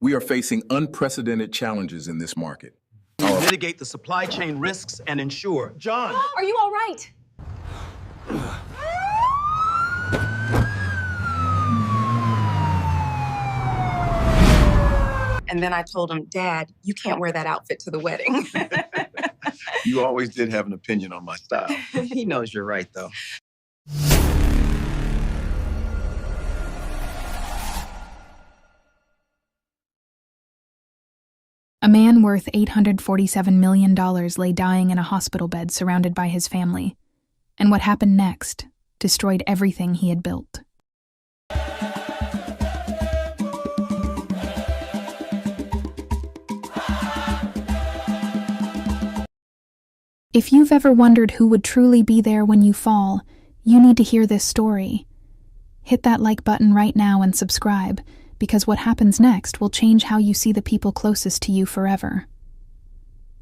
We are facing unprecedented challenges in this market. Mitigate the supply chain risks and ensure. John! Are you all right? And then I told him, Dad, you can't wear that outfit to the wedding. You always did have an opinion on my style. He knows you're right, though. A man worth $847 million lay dying in a hospital bed surrounded by his family. And what happened next destroyed everything he had built. If you've ever wondered who would truly be there when you fall, you need to hear this story. Hit that like button right now and subscribe, because what happens next will change how you see the people closest to you forever.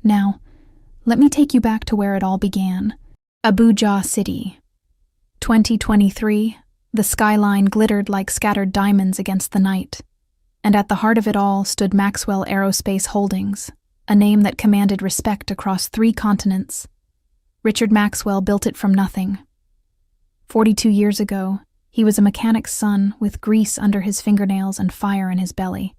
Now, let me take you back to where it all began. Abuja City. 2023, the skyline glittered like scattered diamonds against the night. And at the heart of it all stood Maxwell Aerospace Holdings, a name that commanded respect across 3 continents. Richard Maxwell built it from nothing. 42 years ago, he was a mechanic's son with grease under his fingernails and fire in his belly.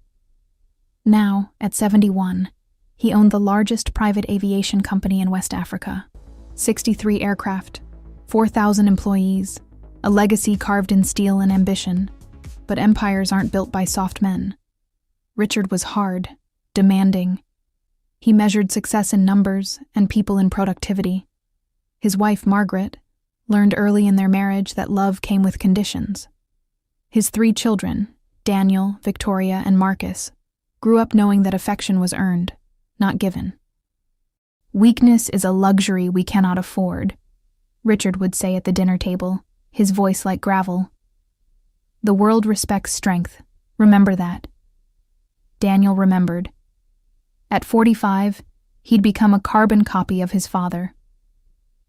Now, at 71, he owned the largest private aviation company in West Africa. 63 aircraft, 4,000 employees, a legacy carved in steel and ambition. But empires aren't built by soft men. Richard was hard, demanding. He measured success in numbers and people in productivity. His wife, Margaret, learned early in their marriage that love came with conditions. His 3 children, Daniel, Victoria, and Marcus, grew up knowing that affection was earned, not given. "Weakness is a luxury we cannot afford," Richard would say at the dinner table, his voice like gravel. "The world respects strength. Remember that." Daniel remembered. At 45, he'd become a carbon copy of his father.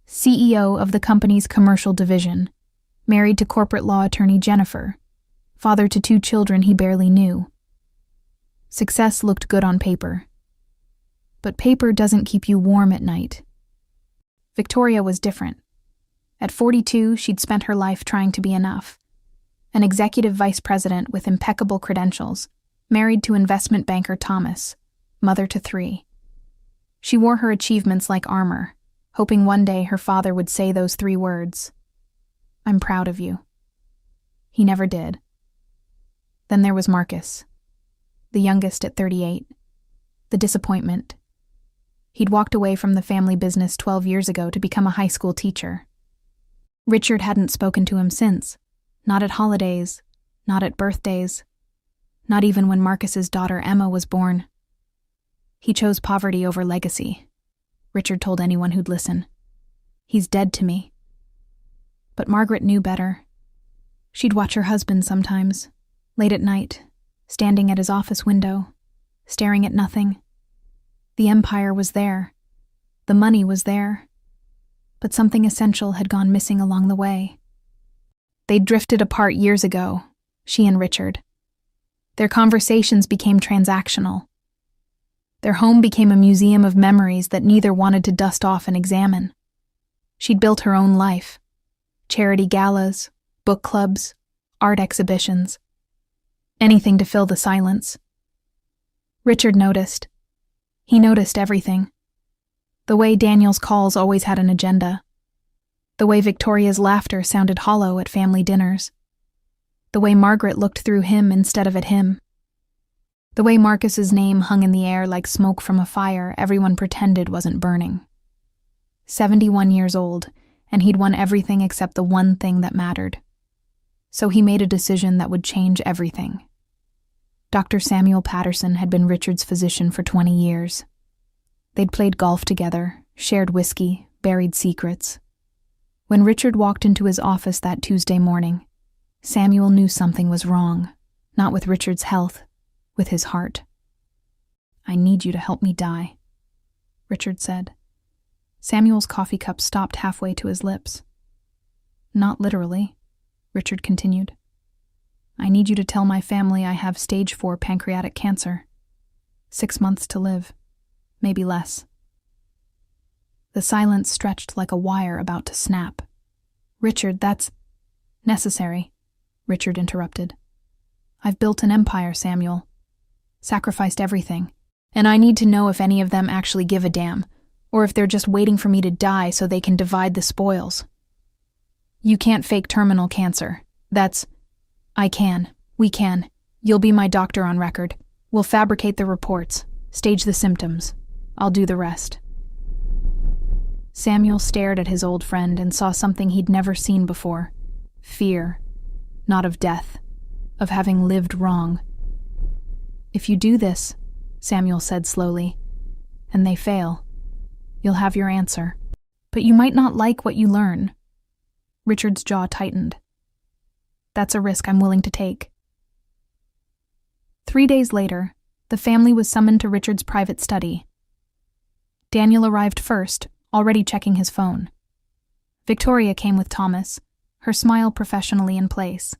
CEO of the company's commercial division, married to corporate law attorney Jennifer, father to 2 children he barely knew. Success looked good on paper. But paper doesn't keep you warm at night. Victoria was different. At 42, she'd spent her life trying to be enough. An executive vice president with impeccable credentials, married to investment banker Thomas, mother to 3. She wore her achievements like armor, hoping one day her father would say those 3 words, "I'm proud of you." He never did. Then there was Marcus, the youngest at 38. The disappointment. He'd walked away from the family business 12 years ago to become a high school teacher. Richard hadn't spoken to him since, not at holidays, not at birthdays, not even when Marcus's daughter Emma was born. He chose poverty over legacy, Richard told anyone who'd listen. "He's dead to me." But Margaret knew better. She'd watch her husband sometimes, late at night, standing at his office window, staring at nothing. The empire was there. The money was there. But something essential had gone missing along the way. They'd drifted apart years ago, she and Richard. Their conversations became transactional. Their home became a museum of memories that neither wanted to dust off and examine. She'd built her own life. Charity galas, book clubs, art exhibitions. Anything to fill the silence. Richard noticed. He noticed everything. The way Daniel's calls always had an agenda. The way Victoria's laughter sounded hollow at family dinners. The way Margaret looked through him instead of at him. The way Marcus's name hung in the air like smoke from a fire everyone pretended wasn't burning. 71 years old, and he'd won everything except the one thing that mattered. So he made a decision that would change everything. Dr. Samuel Patterson had been Richard's physician for 20 years. They'd played golf together, shared whiskey, buried secrets. When Richard walked into his office that Tuesday morning, Samuel knew something was wrong, not with Richard's health, with his heart. "I need you to help me die," Richard said. Samuel's coffee cup stopped halfway to his lips. "Not literally," Richard continued. I need you to tell my family I have stage 4 pancreatic cancer. 6 months to live. Maybe less. The silence stretched like a wire about to snap. Richard, that's necessary, Richard interrupted. I've built an empire, Samuel. Sacrificed everything. And I need to know if any of them actually give a damn, or if they're just waiting for me to die so they can divide the spoils. You can't fake terminal cancer. I can. We can. You'll be my doctor on record. We'll fabricate the reports, stage the symptoms. I'll do the rest. Samuel stared at his old friend and saw something he'd never seen before. Fear. Not of death. Of having lived wrong. If you do this, Samuel said slowly, and they fail, you'll have your answer. But you might not like what you learn. Richard's jaw tightened. That's a risk I'm willing to take. 3 days later, the family was summoned to Richard's private study. Daniel arrived first, already checking his phone. Victoria came with Thomas, her smile professionally in place.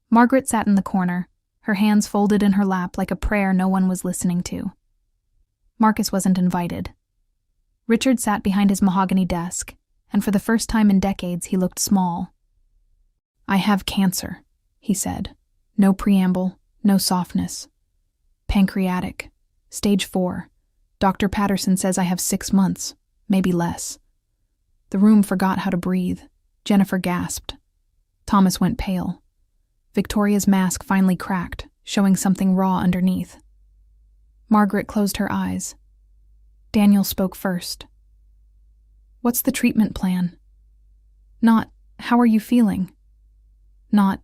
Margaret sat in the corner, her hands folded in her lap like a prayer no one was listening to. Marcus wasn't invited. Richard sat behind his mahogany desk, and for the first time in decades he looked small. I have cancer, he said. No preamble, no softness. Pancreatic. Stage 4. Dr. Patterson says I have 6 months, maybe less. The room forgot how to breathe. Jennifer gasped. Thomas went pale. Victoria's mask finally cracked, showing something raw underneath. Margaret closed her eyes. Daniel spoke first. What's the treatment plan? Not, how are you feeling? Not,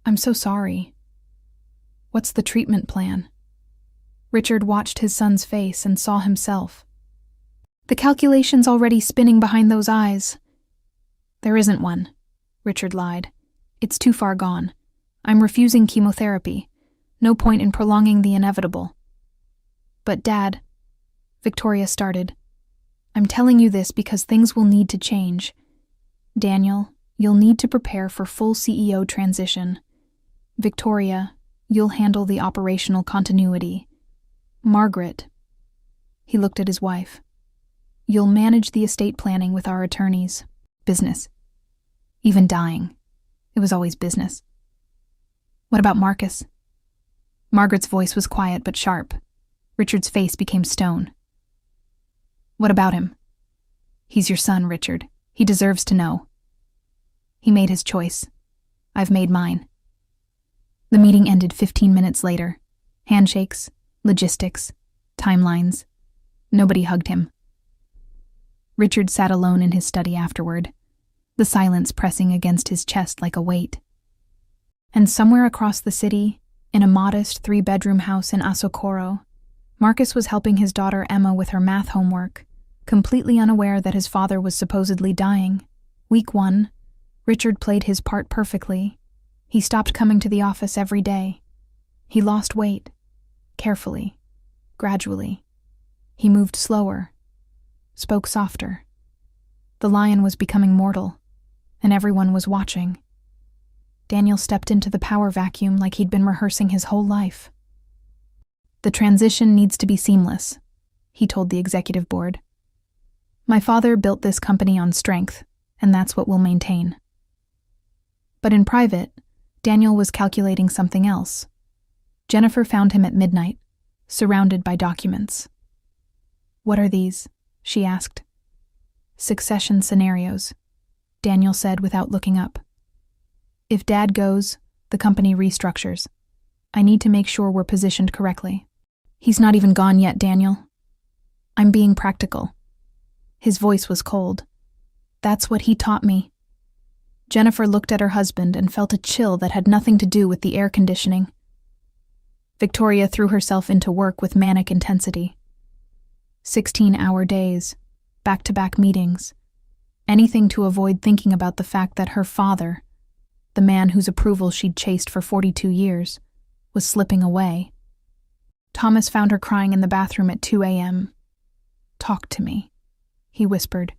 I'm so sorry. What's the treatment plan? Richard watched his son's face and saw himself. The calculation's already spinning behind those eyes. There isn't one, Richard lied. It's too far gone. I'm refusing chemotherapy. No point in prolonging the inevitable. But Dad, Victoria started. I'm telling you this because things will need to change. Daniel, you'll need to prepare for full CEO transition. Victoria, you'll handle the operational continuity. Margaret, he looked at his wife. You'll manage the estate planning with our attorneys. Business. Even dying. It was always business. What about Marcus? Margaret's voice was quiet but sharp. Richard's face became stone. What about him? He's your son, Richard. He deserves to know. He made his choice. I've made mine. The meeting ended 15 minutes later. Handshakes, logistics, timelines. Nobody hugged him. Richard sat alone in his study afterward, the silence pressing against his chest like a weight. And somewhere across the city, in a modest 3-bedroom house in Asokoro, Marcus was helping his daughter Emma with her math homework, completely unaware that his father was supposedly dying. Week 1, Richard played his part perfectly. He stopped coming to the office every day. He lost weight, carefully, gradually. He moved slower, spoke softer. The lion was becoming mortal, and everyone was watching. Daniel stepped into the power vacuum like he'd been rehearsing his whole life. The transition needs to be seamless, he told the executive board. My father built this company on strength, and that's what we'll maintain. But in private, Daniel was calculating something else. Jennifer found him at midnight, surrounded by documents. What are these? She asked. Succession scenarios, Daniel said without looking up. If Dad goes, the company restructures. I need to make sure we're positioned correctly. He's not even gone yet, Daniel. I'm being practical. His voice was cold. That's what he taught me. Jennifer looked at her husband and felt a chill that had nothing to do with the air conditioning. Victoria threw herself into work with manic intensity. 16-hour days, back-to-back meetings, anything to avoid thinking about the fact that her father, the man whose approval she'd chased for 42 years, was slipping away. Thomas found her crying in the bathroom at 2 a.m. Talk to me, he whispered.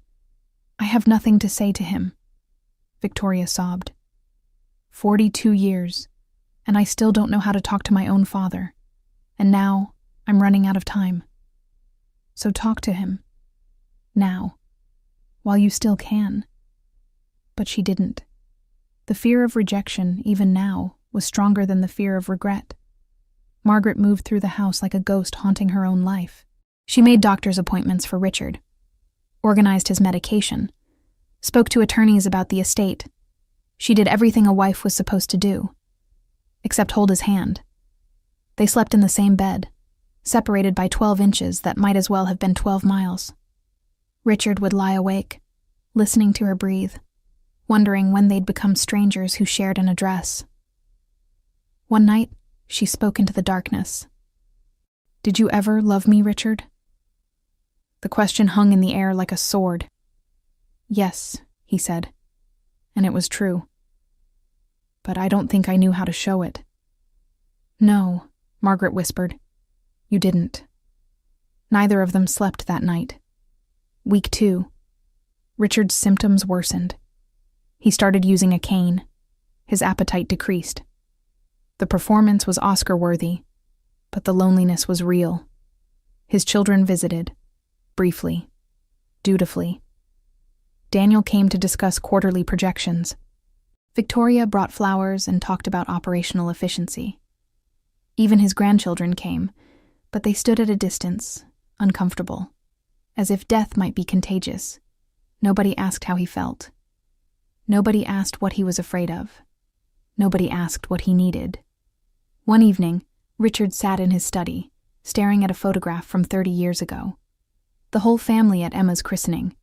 I have nothing to say to him. Victoria sobbed. 42 years. and I still don't know how to talk to my own father. And now I'm running out of time. So talk to him. Now. While you still can. But she didn't. The fear of rejection, even now, was stronger than the fear of regret. Margaret moved through the house like a ghost haunting her own life. She made doctor's appointments for Richard, organized his medication, spoke to attorneys about the estate. She did everything a wife was supposed to do, except hold his hand. They slept in the same bed, separated by 12 inches that might as well have been 12 miles. Richard would lie awake, listening to her breathe, wondering when they'd become strangers who shared an address. One night, she spoke into the darkness. "Did you ever love me, Richard?" The question hung in the air like a sword. "Yes," he said, and it was true. "But I don't think I knew how to show it." "No," Margaret whispered. "You didn't." Neither of them slept that night. Week 2. Richard's symptoms worsened. He started using a cane. His appetite decreased. The performance was Oscar-worthy, but the loneliness was real. His children visited, briefly, dutifully. Daniel came to discuss quarterly projections. Victoria brought flowers and talked about operational efficiency. Even his grandchildren came, but they stood at a distance, uncomfortable, as if death might be contagious. Nobody asked how he felt. Nobody asked what he was afraid of. Nobody asked what he needed. One evening, Richard sat in his study, staring at a photograph from 30 years ago. The whole family at Emma's christening.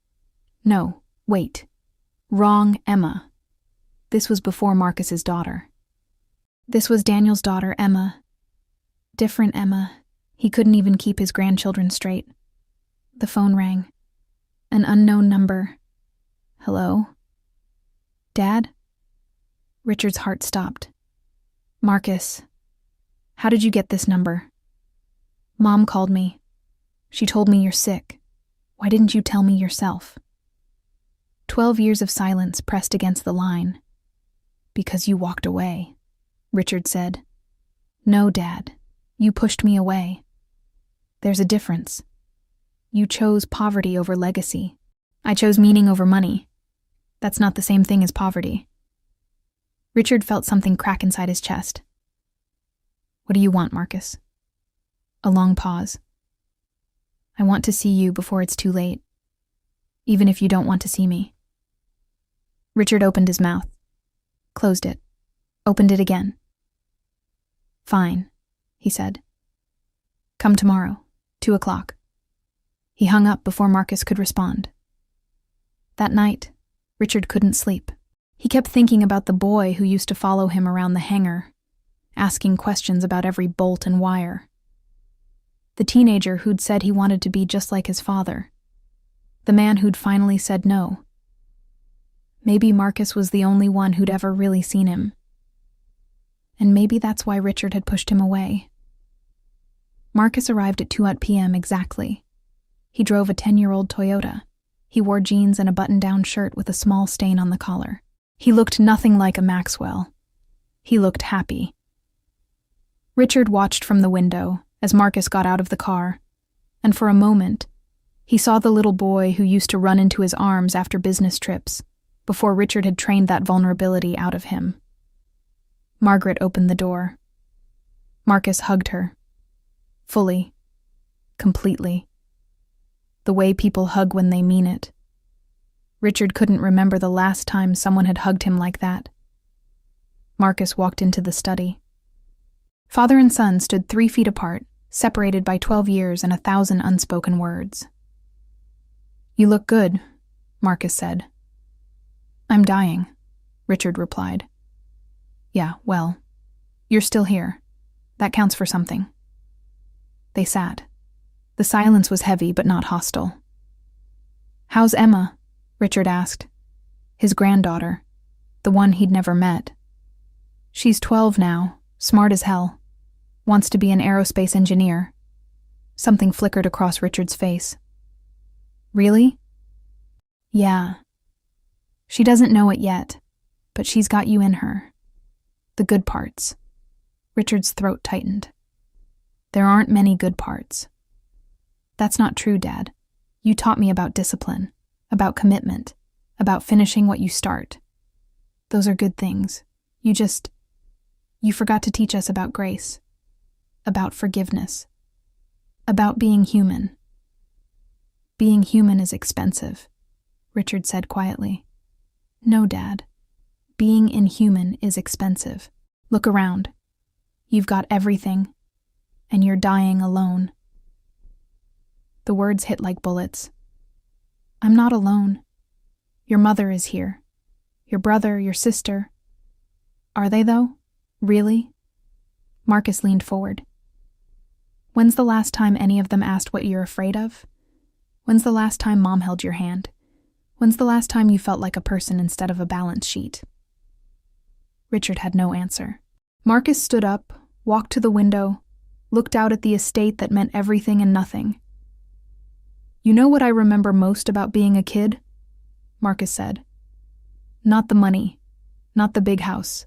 No, wait. Wrong Emma. This was before Marcus's daughter. This was Daniel's daughter, Emma. Different Emma. He couldn't even keep his grandchildren straight. The phone rang. An unknown number. Hello? Dad? Richard's heart stopped. Marcus. How did you get this number? Mom called me. She told me you're sick. Why didn't you tell me yourself? 12 years of silence pressed against the line. Because you walked away, Richard said. No, Dad. You pushed me away. There's a difference. You chose poverty over legacy. I chose meaning over money. That's not the same thing as poverty. Richard felt something crack inside his chest. What do you want, Marcus? A long pause. I want to see you before it's too late, even if you don't want to see me. Richard opened his mouth, closed it, opened it again. Fine, he said. Come tomorrow, 2 o'clock. He hung up before Marcus could respond. That night, Richard couldn't sleep. He kept thinking about the boy who used to follow him around the hangar, asking questions about every bolt and wire. The teenager who'd said he wanted to be just like his father. The man who'd finally said no. Maybe Marcus was the only one who'd ever really seen him. And maybe that's why Richard had pushed him away. Marcus arrived at 2 p.m. exactly. He drove a 10-year-old Toyota. He wore jeans and a button-down shirt with a small stain on the collar. He looked nothing like a Maxwell. He looked happy. Richard watched from the window as Marcus got out of the car, and for a moment, he saw the little boy who used to run into his arms after business trips, before Richard had trained that vulnerability out of him. Margaret opened the door. Marcus hugged her. Fully. Completely. The way people hug when they mean it. Richard couldn't remember the last time someone had hugged him like that. Marcus walked into the study. Father and son stood 3 feet apart, separated by 12 years and 1,000 unspoken words. You look good, Marcus said. I'm dying, Richard replied. Yeah, well, you're still here. That counts for something. They sat. The silence was heavy but not hostile. How's Emma? Richard asked. His granddaughter, the one he'd never met. She's 12 now, smart as hell. Wants to be an aerospace engineer. Something flickered across Richard's face. Really? Yeah. She doesn't know it yet, but she's got you in her. The good parts. Richard's throat tightened. There aren't many good parts. That's not true, Dad. You taught me about discipline, about commitment, about finishing what you start. Those are good things. You forgot to teach us about grace, about forgiveness, about being human. Being human is expensive, Richard said quietly. No, Dad. Being inhuman is expensive. Look around. You've got everything, and you're dying alone. The words hit like bullets. I'm not alone. Your mother is here. Your brother, your sister. Are they, though? Really? Marcus leaned forward. When's the last time any of them asked what you're afraid of? When's the last time Mom held your hand? When's the last time you felt like a person instead of a balance sheet? Richard had no answer. Marcus stood up, walked to the window, looked out at the estate that meant everything and nothing. You know what I remember most about being a kid? Marcus said. Not the money, not the big house.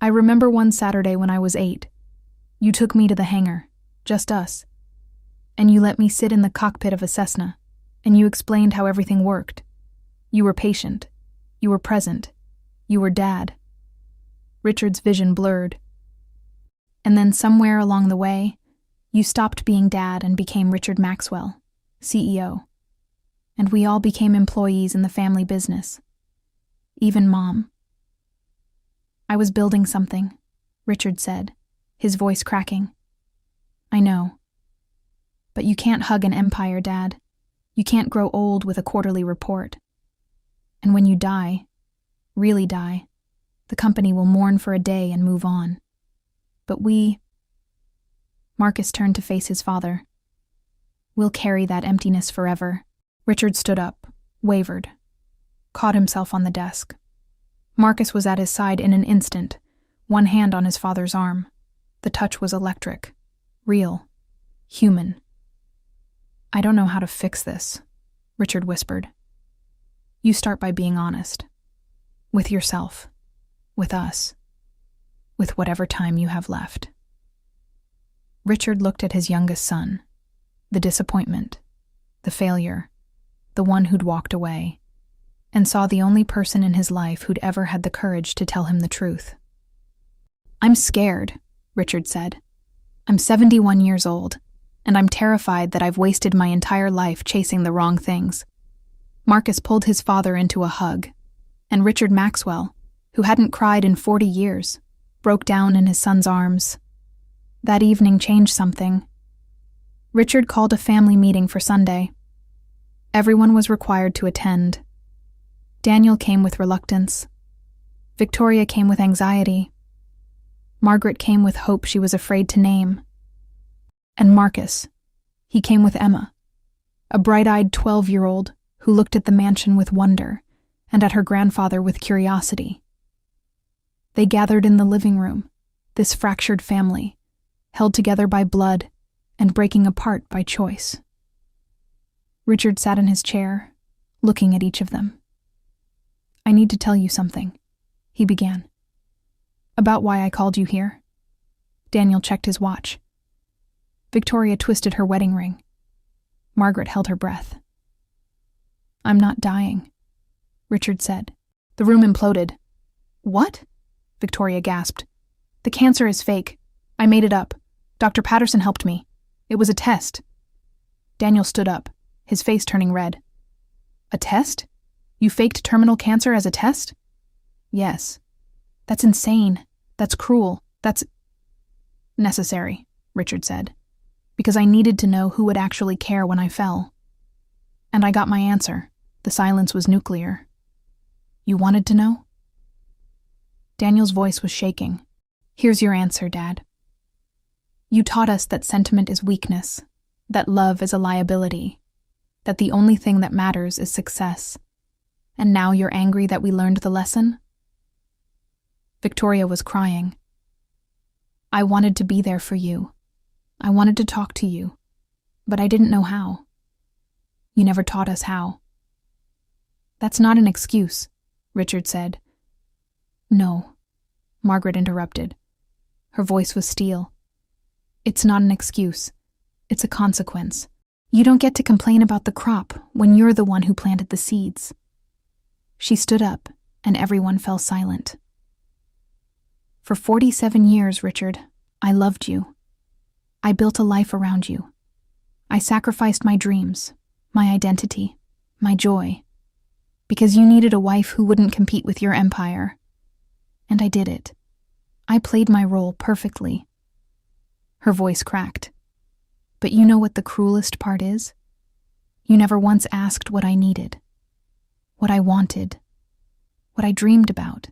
I remember one Saturday when I was 8. You took me to the hangar, just us. And you let me sit in the cockpit of a Cessna, and you explained how everything worked. You were patient. You were present. You were Dad. Richard's vision blurred. And then somewhere along the way, you stopped being Dad and became Richard Maxwell, CEO. And we all became employees in the family business. Even Mom. I was building something, Richard said, his voice cracking. I know. But you can't hug an empire, Dad. You can't grow old with a quarterly report. And when you die, really die, the company will mourn for a day and move on. But Marcus turned to face his father. We'll carry that emptiness forever. Richard stood up, wavered, caught himself on the desk. Marcus was at his side in an instant, one hand on his father's arm. The touch was electric, real, human. I don't know how to fix this, Richard whispered. You start by being honest. With yourself. With us. With whatever time you have left. Richard looked at his youngest son. The disappointment. The failure. The one who'd walked away. And saw the only person in his life who'd ever had the courage to tell him the truth. I'm scared, Richard said. I'm 71 years old, and I'm terrified that I've wasted my entire life chasing the wrong things. Marcus pulled his father into a hug, and Richard Maxwell, who hadn't cried in 40 years, broke down in his son's arms. That evening changed something. Richard called a family meeting for Sunday. Everyone was required to attend. Daniel came with reluctance. Victoria came with anxiety. Margaret came with hope she was afraid to name. And Marcus, he came with Emma, a bright-eyed 12-year-old who looked at the mansion with wonder and at her grandfather with curiosity. They gathered in the living room, this fractured family, held together by blood and breaking apart by choice. Richard sat in his chair, looking at each of them. I need to tell you something, he began. About why I called you here. Daniel checked his watch. Victoria twisted her wedding ring. Margaret held her breath. I'm not dying, Richard said. The room imploded. What? Victoria gasped. The cancer is fake. I made it up. Dr. Patterson helped me. It was a test. Daniel stood up, his face turning red. A test? You faked terminal cancer as a test? Yes. That's insane. That's cruel. That's necessary, Richard said, because I needed to know who would actually care when I fell. And I got my answer. The silence was nuclear. You wanted to know? Daniel's voice was shaking. Here's your answer, Dad. You taught us that sentiment is weakness, that love is a liability, that the only thing that matters is success. And now you're angry that we learned the lesson? Victoria was crying. I wanted to be there for you. I wanted to talk to you, but I didn't know how. You never taught us how. That's not an excuse, Richard said. No, Margaret interrupted. Her voice was steel. It's not an excuse. It's a consequence. You don't get to complain about the crop when you're the one who planted the seeds. She stood up, and everyone fell silent. For 47 years, Richard, I loved you. I built a life around you. I sacrificed my dreams, my identity, my joy, because you needed a wife who wouldn't compete with your empire. And I did it. I played my role perfectly. Her voice cracked. But you know what the cruelest part is? You never once asked what I needed, what I wanted, what I dreamed about.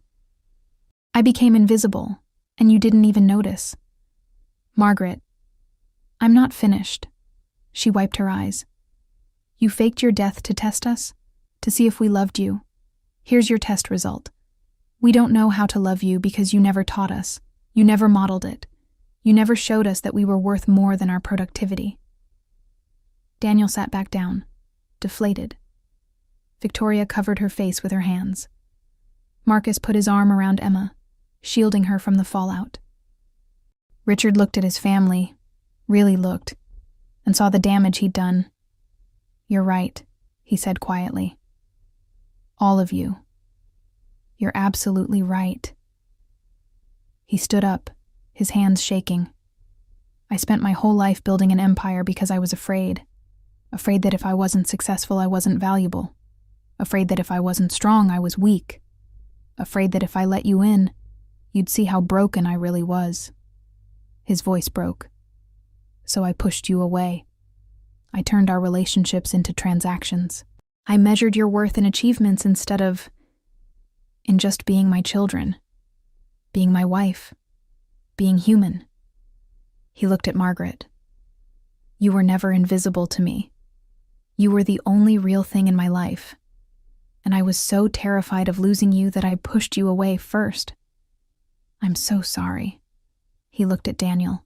I became invisible, and you didn't even notice. Margaret, I'm not finished. She wiped her eyes. You faked your death to test us, to see if we loved you. Here's your test result. We don't know how to love you because you never taught us. You never modeled it. You never showed us that we were worth more than our productivity. Daniel sat back down, deflated. Victoria covered her face with her hands. Marcus put his arm around Emma, shielding her from the fallout. Richard looked at his family, really looked, and saw the damage he'd done. You're right, he said quietly. All of you. You're absolutely right. He stood up, his hands shaking. I spent my whole life building an empire because I was afraid that if I wasn't successful, I wasn't valuable. Afraid that if I wasn't strong, I was weak. Afraid that if I let you in, you'd see how broken I really was. His voice broke. So I pushed you away. I turned our relationships into transactions. I measured your worth in achievements instead of in just being my children, being my wife, being human. He looked at Margaret. You were never invisible to me. You were the only real thing in my life. And I was so terrified of losing you that I pushed you away first. I'm so sorry. He looked at Daniel.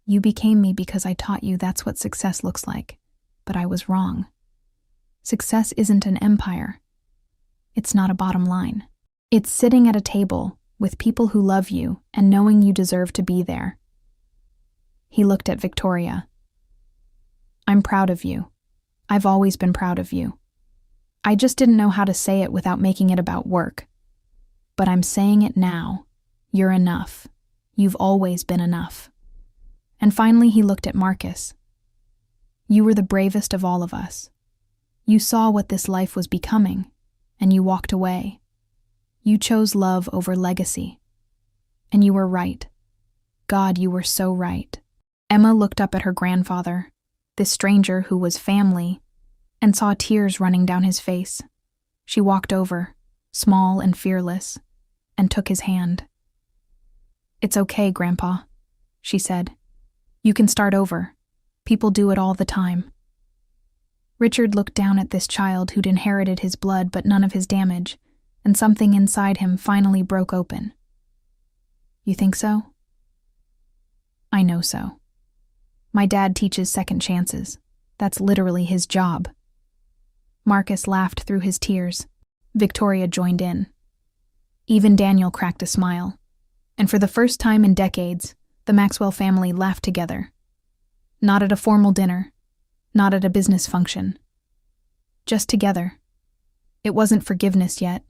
You became me because I taught you that's what success looks like, but I was wrong. Success isn't an empire. It's not a bottom line. It's sitting at a table with people who love you and knowing you deserve to be there. He looked at Victoria. I'm proud of you. I've always been proud of you. I just didn't know how to say it without making it about work. But I'm saying it now. You're enough. You've always been enough. And finally he looked at Marcus. You were the bravest of all of us. You saw what this life was becoming, and you walked away. You chose love over legacy. And you were right. God, you were so right. Emma looked up at her grandfather, this stranger who was family, and saw tears running down his face. She walked over, small and fearless, and took his hand. It's okay, Grandpa, she said. You can start over. People do it all the time. Richard looked down at this child who'd inherited his blood but none of his damage, and something inside him finally broke open. You think so? I know so. My dad teaches second chances. That's literally his job. Marcus laughed through his tears. Victoria joined in. Even Daniel cracked a smile. And for the first time in decades, the Maxwell family laughed together. Not at a formal dinner, not at a business function. Just together. It wasn't forgiveness yet,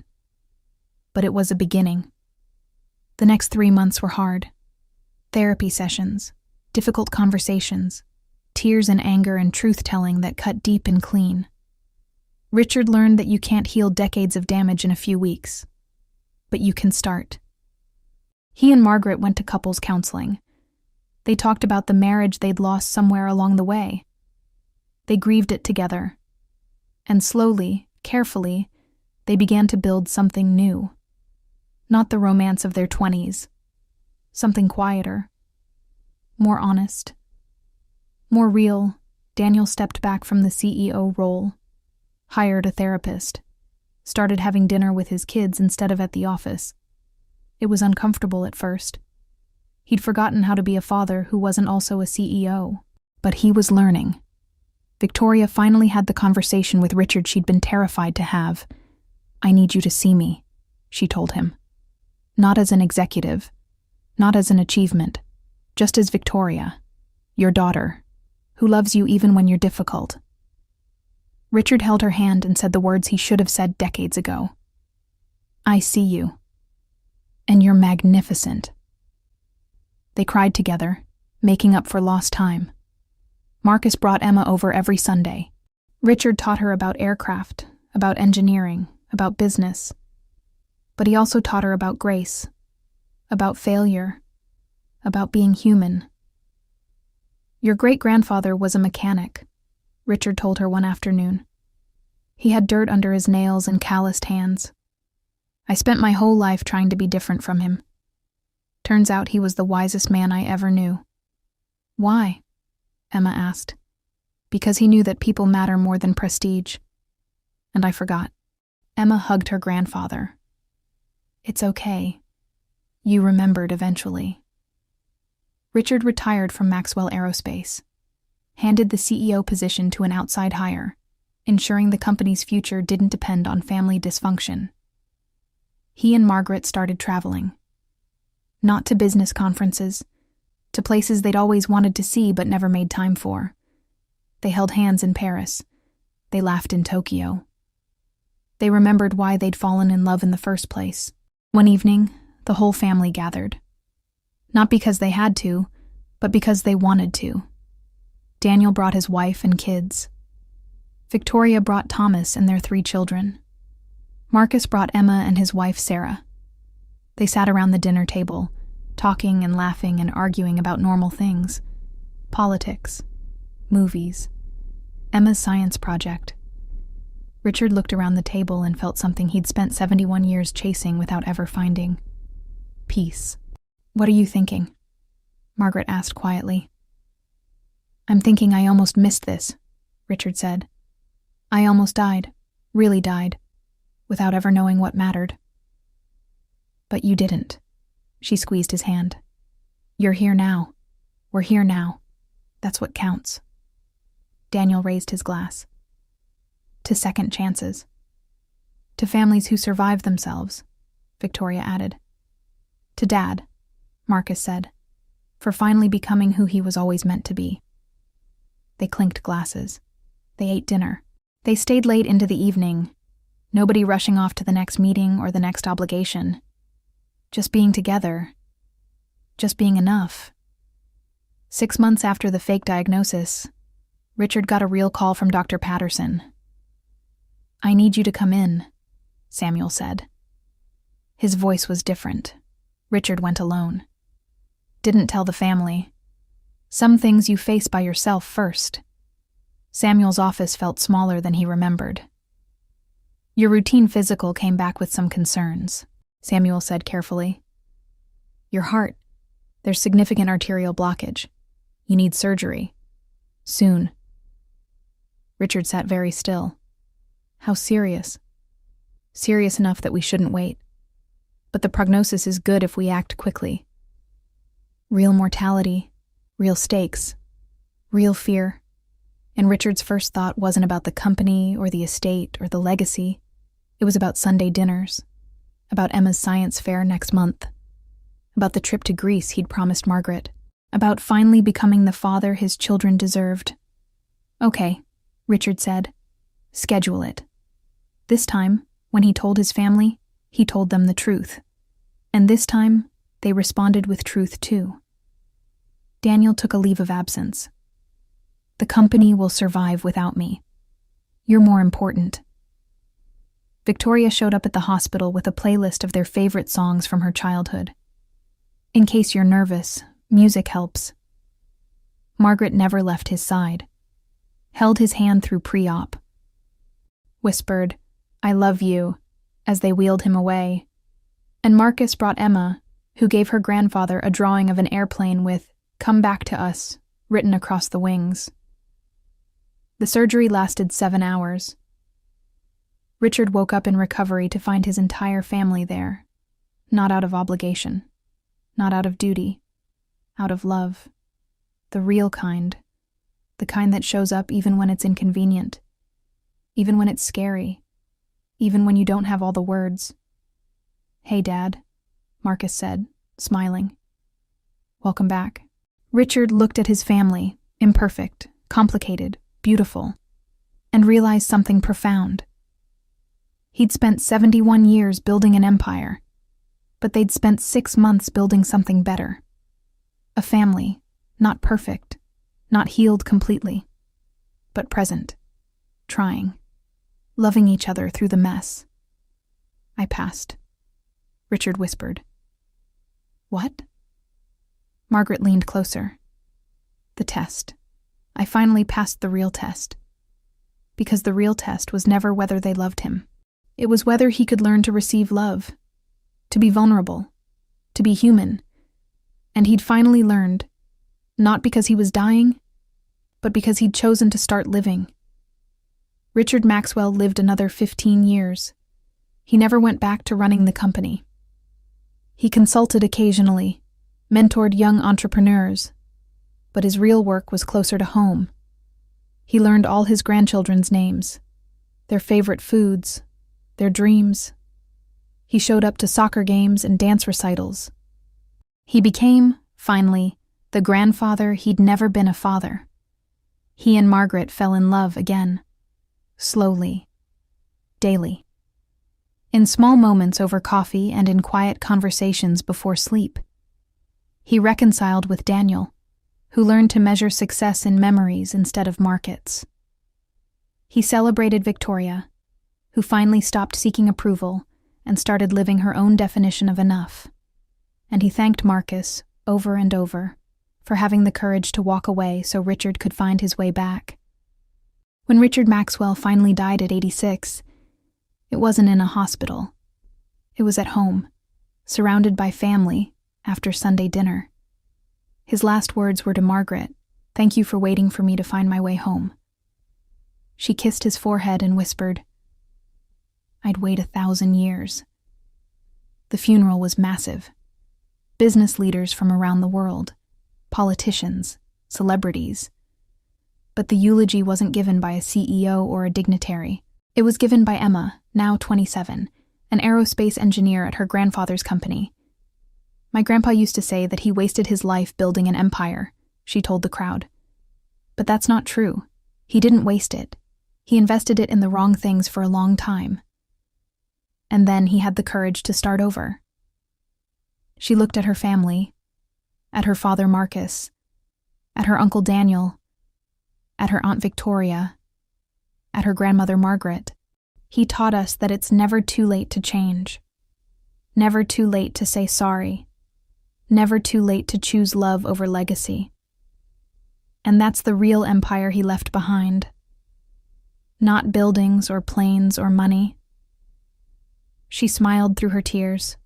but it was a beginning. The next 3 months were hard. Therapy sessions, difficult conversations, tears and anger and truth-telling that cut deep and clean. Richard learned that you can't heal decades of damage in a few weeks, but you can start. He and Margaret went to couples counseling. They talked about the marriage they'd lost somewhere along the way. They grieved it together. And slowly, carefully, they began to build something new. Not the romance of their 20s. Something quieter. More honest. More real. Daniel stepped back from the CEO role. Hired a therapist. Started having dinner with his kids instead of at the office. It was uncomfortable at first. He'd forgotten how to be a father who wasn't also a CEO. But he was learning. Victoria finally had the conversation with Richard she'd been terrified to have. I need you to see me, she told him. Not as an executive. not as an achievement, just as Victoria, your daughter, who loves you even when you're difficult. Richard held her hand and said the words he should have said decades ago. I see you. And you're magnificent. They cried together, making up for lost time. Marcus brought Emma over every Sunday. Richard taught her about aircraft, about engineering, about business. But he also taught her about grace, about failure, about being human. Your great-grandfather was a mechanic, Richard told her one afternoon. He had dirt under his nails and calloused hands. I spent my whole life trying to be different from him. Turns out he was the wisest man I ever knew. Why? Emma asked. Because he knew that people matter more than prestige. And I forgot. Emma hugged her grandfather. It's okay. You remembered eventually. Richard retired from Maxwell Aerospace, handed the CEO position to an outside hire, ensuring the company's future didn't depend on family dysfunction. He and Margaret started traveling. Not to business conferences, to places they'd always wanted to see but never made time for. They held hands in Paris. They laughed in Tokyo. They remembered why they'd fallen in love in the first place. One evening, the whole family gathered. Not because they had to, but because they wanted to. Daniel brought his wife and kids. Victoria brought Thomas and their 3 children. Marcus brought Emma and his wife Sarah. They sat around the dinner table, talking and laughing and arguing about normal things. Politics, movies, Emma's science project. Richard looked around the table and felt something he'd spent 71 years chasing without ever finding. Peace. What are you thinking? Margaret asked quietly. I'm thinking I almost missed this, Richard said. I almost died, really died, without ever knowing what mattered. But you didn't. She squeezed his hand. You're here now. We're here now. That's what counts. Daniel raised his glass. To second chances. To families who survive themselves, Victoria added. To Dad, Marcus said, for finally becoming who he was always meant to be. They clinked glasses. They ate dinner. They stayed late into the evening, nobody rushing off to the next meeting or the next obligation. Just being together. Just being enough. 6 months after the fake diagnosis, Richard got a real call from Dr. Patterson. I need you to come in, Samuel said. His voice was different. Richard went alone. Didn't tell the family. Some things you face by yourself first. Samuel's office felt smaller than he remembered. Your routine physical came back with some concerns, Samuel said carefully. Your heart. There's significant arterial blockage. You need surgery. Soon. Richard sat very still. How serious? Serious enough that we shouldn't wait. But the prognosis is good if we act quickly. Real mortality, real stakes, real fear. And Richard's first thought wasn't about the company or the estate or the legacy. It was about Sunday dinners, about Emma's science fair next month, about the trip to Greece he'd promised Margaret, about finally becoming the father his children deserved. Okay, Richard said. Schedule it. This time, when he told his family, he told them the truth. And this time, they responded with truth too. Daniel took a leave of absence. The company will survive without me. You're more important. Victoria showed up at the hospital with a playlist of their favorite songs from her childhood. In case you're nervous, music helps. Margaret never left his side. Held his hand through pre-op. Whispered, I love you, as they wheeled him away. And Marcus brought Emma, who gave her grandfather a drawing of an airplane with, Come back to us, written across the wings. The surgery lasted 7 hours. Richard woke up in recovery to find his entire family there, not out of obligation, not out of duty, out of love, the real kind, the kind that shows up even when it's inconvenient, even when it's scary, even when you don't have all the words. Hey, Dad, Marcus said, smiling. Welcome back. Richard looked at his family, imperfect, complicated, beautiful, and realized something profound. He'd spent 71 years building an empire, but they'd spent 6 months building something better. A family, not perfect, not healed completely, but present, trying, loving each other through the mess. I passed, Richard whispered. What? Margaret leaned closer. The test. I finally passed the real test. Because the real test was never whether they loved him. It was whether he could learn to receive love, to be vulnerable, to be human. And he'd finally learned, not because he was dying, but because he'd chosen to start living. Richard Maxwell lived another 15 years. He never went back to running the company. He consulted occasionally, mentored young entrepreneurs, but his real work was closer to home. He learned all his grandchildren's names, their favorite foods, their dreams. He showed up to soccer games and dance recitals. He became, finally, the grandfather he'd never been a father. He and Margaret fell in love again, slowly, daily. In small moments over coffee and in quiet conversations before sleep. He reconciled with Daniel, who learned to measure success in memories instead of markets. He celebrated Victoria, who finally stopped seeking approval and started living her own definition of enough. And he thanked Marcus, over and over, for having the courage to walk away so Richard could find his way back. When Richard Maxwell finally died at 86, it wasn't in a hospital. It was at home, surrounded by family, after Sunday dinner. His last words were to Margaret, "Thank you for waiting for me to find my way home." She kissed his forehead and whispered, "I'd wait 1,000 years." The funeral was massive. Business leaders from around the world, politicians, celebrities. But the eulogy wasn't given by a CEO or a dignitary. It was given by Emma, now 27, an aerospace engineer at her grandfather's company. "My grandpa used to say that he wasted his life building an empire," she told the crowd. But that's not true. He didn't waste it. He invested it in the wrong things for a long time. And then he had the courage to start over. She looked at her family, at her father Marcus, at her uncle Daniel, at her aunt Victoria, at her grandmother Margaret. He taught us that it's never too late to change. Never too late to say sorry. Never too late to choose love over legacy. And that's the real empire he left behind. Not buildings or planes or money. She smiled through her tears.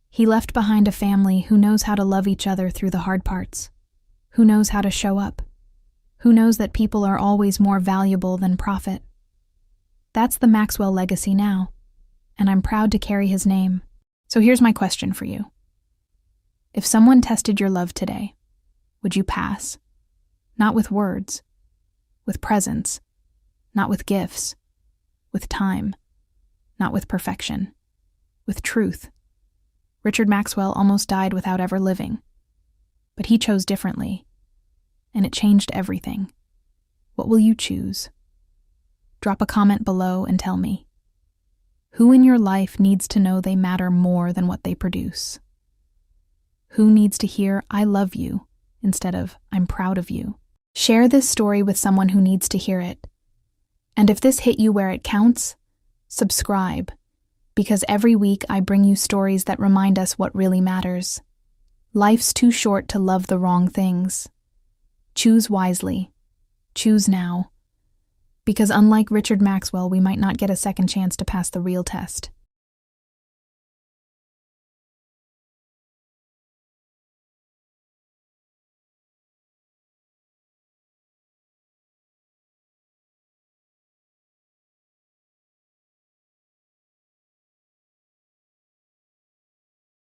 He left behind a family who knows how to love each other through the hard parts, who knows how to show up, who knows that people are always more valuable than profit. That's the Maxwell legacy now, and I'm proud to carry his name. So here's my question for you. If someone tested your love today, would you pass? Not with words, with presence, not with gifts, with time, not with perfection, with truth. Richard Maxwell almost died without ever living, but he chose differently, and it changed everything. What will you choose? Drop a comment below and tell me. Who in your life needs to know they matter more than what they produce? Who needs to hear, "I love you," instead of, "I'm proud of you"? Share this story with someone who needs to hear it. And if this hit you where it counts, subscribe, because every week I bring you stories that remind us what really matters. Life's too short to love the wrong things. Choose wisely. Choose now. Because unlike Richard Maxwell, we might not get a second chance to pass the real test.